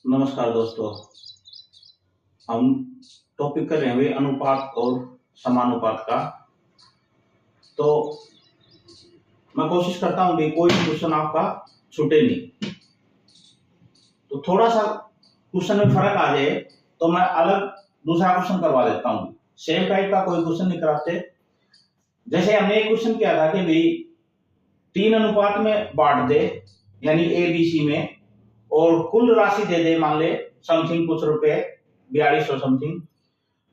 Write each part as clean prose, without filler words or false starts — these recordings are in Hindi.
नमस्कार दोस्तों। हम टॉपिक कर रहे हैं अनुपात और समानुपात का। तो मैं कोशिश करता हूँ कि कोई क्वेश्चन आपका छूटे नहीं। तो थोड़ा सा क्वेश्चन में फर्क आ जाए तो मैं अलग दूसरा क्वेश्चन करवा देता हूँ। सेम टाइप का कोई क्वेश्चन नहीं कराते। जैसे हमने एक क्वेश्चन किया था कि भाई 3 अनुपात में बांट दे, यानी ए बी सी में, और कुल राशि दे दे, मान ले समथिंग कुछ रुपए 4200 समथिंग।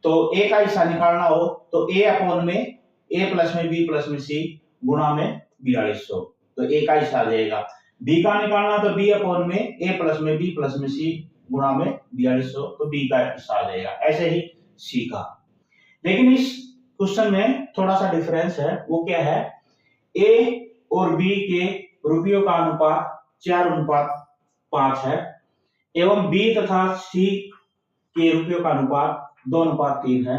तो ए का हिस्सा निकालना हो तो ए अपॉन में ए प्लस में बी प्लस में सी गुणा में 4200, तो ए का हिस्सा आ जाएगा। बी का निकालना तो बी अपॉन में ए प्लस में बी प्लस में सी गुणा में 4200, तो बी का हिस्सा आ जाएगा। ऐसे ही सी का। लेकिन इस क्वेश्चन में थोड़ा सा डिफरेंस है। वो क्या है? ए और बी के रुपयों का अनुपात 4:5 है, एवं बी तथा सी के रुपयों का अनुपात 2:3 है।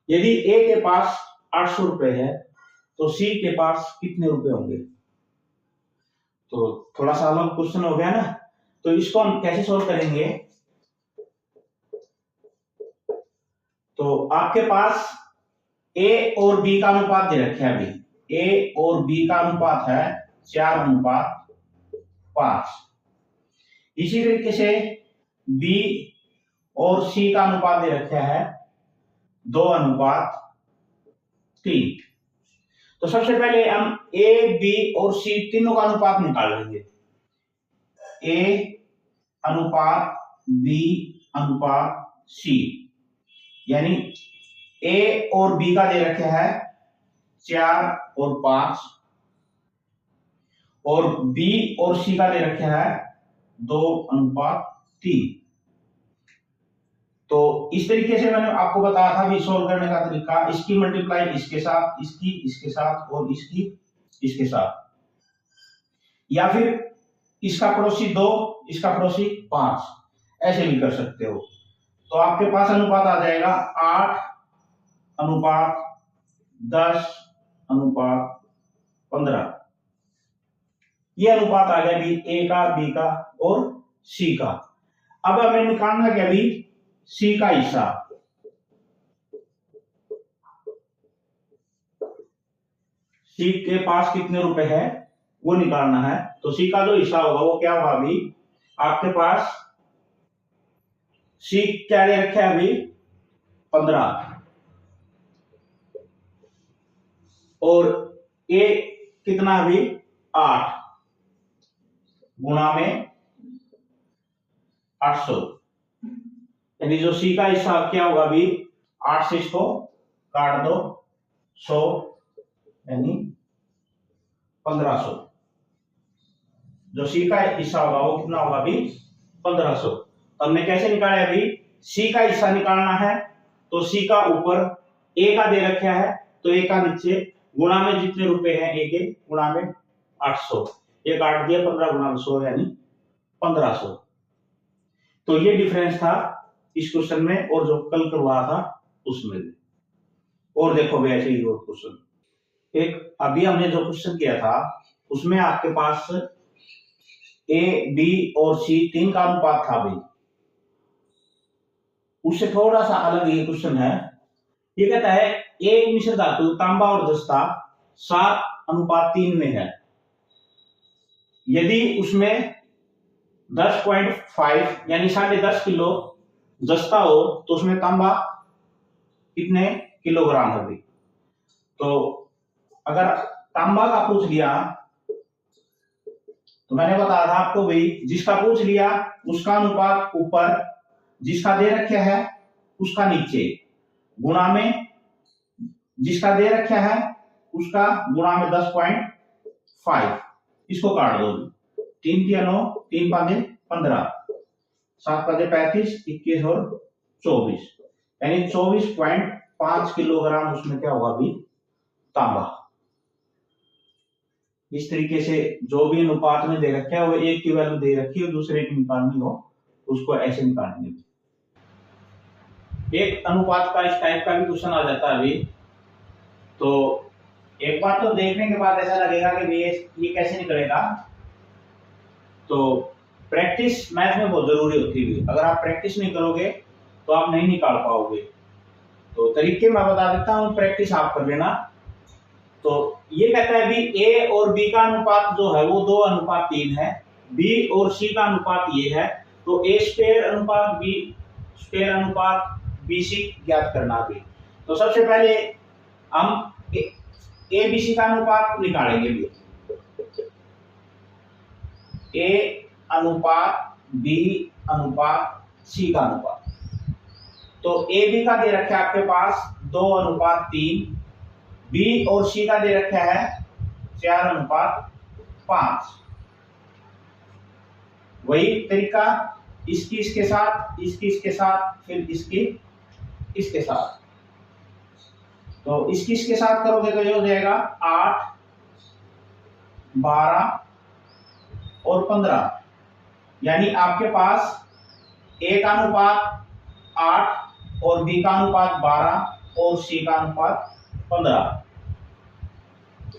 यदि ए के पास 800 रुपए है तो सी के पास कितने रुपए होंगे? तो थोड़ा सा अलग क्वेश्चन हो गया ना। तो इसको हम कैसे सोल्व करेंगे? तो आपके पास ए और बी का अनुपात दे रखे है। अभी ए और बी का अनुपात है 4:5। इसी तरीके से बी और सी का अनुपात दे रखा है 2:3। तो सबसे पहले हम ए बी और सी तीनों का अनुपात निकाल लेंगे। ए अनुपात बी अनुपात सी, यानी ए और बी का दे रखा है 4 और 5, और बी और सी का दे रखा है 2:3। तो इस तरीके से मैंने आपको बताया था भी सोल्व करने का तरीका। इसकी मल्टीप्लाई इसके साथ, इसकी इसके साथ, और इसकी इसके साथ, या फिर इसका पड़ोसी 2, इसका पड़ोसी 5, ऐसे भी कर सकते हो। तो आपके पास अनुपात आ जाएगा 8:10:15। ये अनुपात आ गया भी ए का, बी का और सी का। अब हमें निकालना क्या? भी सी का हिस्सा। सी के पास कितने रुपए है वो निकालना है। तो सी का जो हिस्सा होगा वो क्या होगा? अभी आपके पास सी क्या दे रखे है? अभी 15, और ए कितना? अभी 8 गुणा में 800, यानी जो सी का हिस्सा क्या होगा? अभी 8 से इसको काट दो, 100 यानी 1500। जो सी का हिस्सा होगा वो कितना होगा? अभी 1500। तो हमने कैसे निकाला? अभी सी का हिस्सा निकालना है तो सी का ऊपर ए का दे रखा है, तो ए का नीचे गुणा में जितने रुपए हैं ए के गुणा में 800, ये काट दिया 15 गुणा 100 यानी 1500। तो ये डिफरेंस था इस क्वेश्चन में और जो कल करवाया था उसमें भी। और देखो वैसे ही और क्वेश्चन, एक अभी हमने जो क्वेश्चन किया था उसमें आपके पास ए बी और सी तीन का अनुपात था। भाई उससे थोड़ा सा अलग ये क्वेश्चन है। ये कहता है एक मिश्र धातु तांबा और जस्ता 7:3 में है। यदि उसमें 10.5 यानी 10.5 किलो जस्ता हो तो उसमें तांबा कितने किलोग्राम है? भाई तो अगर तांबा का पूछ लिया तो मैंने बताया था आपको भाई, जिसका पूछ लिया उसका अनुपात ऊपर, जिसका दे रखा है उसका नीचे, गुणा में जिसका दे रखा है उसका गुणा में 10.5। इसको काट दो। 3 × 9, 3 × 15, 7 × 35, 21 और 24, यानी 24.5 किलोग्राम उसमें क्या होगा? अभी तांबा। इस तरीके से जो भी अनुपात में दे रखा है वो एक की वैल्यू दे रखी है, दूसरे की निकालनी हो उसको ऐसे निकालेंगे। एक अनुपात का इस टाइप का भी क्वेश्चन आ जाता है अभी। तो एक बार तो देखने के बाद ऐसा लगेगा कि ये कैसे निकलेगा। तो प्रैक्टिस मैथ में बहुत जरूरी होती है। अगर आप प्रैक्टिस नहीं करोगे तो आप नहीं निकाल पाओगे। तो तरीके मैं बता देता हूँ, प्रैक्टिस आप कर लेना। तो ये कहता है भी ए और बी का अनुपात जो है वो 2:3 है, बी और सी का अनुपात ये है, तो ए स्क्वायर अनुपात बी स्क्वायर अनुपात बी सी ज्ञात करना भी। तो सबसे पहले हम ए बी सी का अनुपात निकालेंगे भी। ए अनुपात बी अनुपात सी का अनुपात। तो ए बी का दे रखा है आपके पास 2:3, बी और सी का दे रखा है 4:5। वही तरीका इसकी इसके साथ, इसकी इसके साथ, फिर इसकी इसके साथ। तो इसकी इसके साथ करोगे तो ये हो जाएगा 8, 12 और 15। यानी आपके पास ए का अनुपात 8 और बी का अनुपात 12 और सी का अनुपात 15।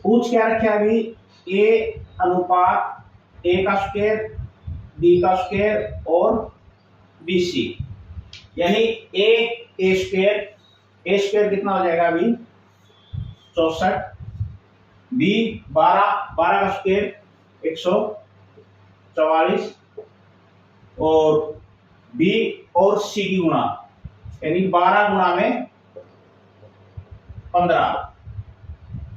पूछ क्या रखे अभी, ए अनुपात ए का स्क्वायर बी का स्क्वायर और बी सी। यानी ए स्क्वायर कितना हो जाएगा अभी 64, बी 12 का स्क्वायर 144 और बी और सी की गुणा, यानी 12 गुणा में 15।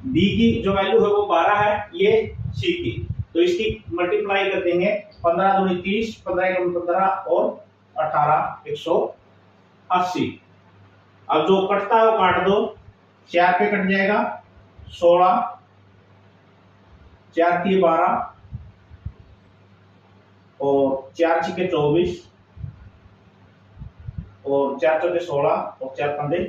बी की जो वैल्यू है वो 12 है, ये सी की, तो इसकी मल्टीप्लाई कर देंगे। 15 दूनी 30, 15 एकम 15 और 18 180। अब जो कटता है वो काट दो, 4 पे कट जाएगा 16, 4 की 12 और 4 छिके 24 और 4 चौके 16 और 4 पंजे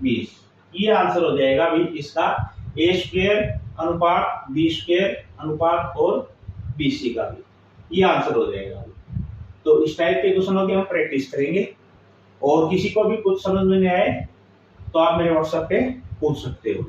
20। ये आंसर हो जाएगा भी इसका, ए स्क्वायर अनुपात बी स्क्वायर अनुपात और बी सी का भी ये आंसर हो जाएगा। तो इस टाइप के क्वेश्चनों की हम प्रैक्टिस करेंगे। और किसी को भी कुछ समझ में नहीं आए तो आप मेरे व्हाट्सएप पे पूछ सकते हो।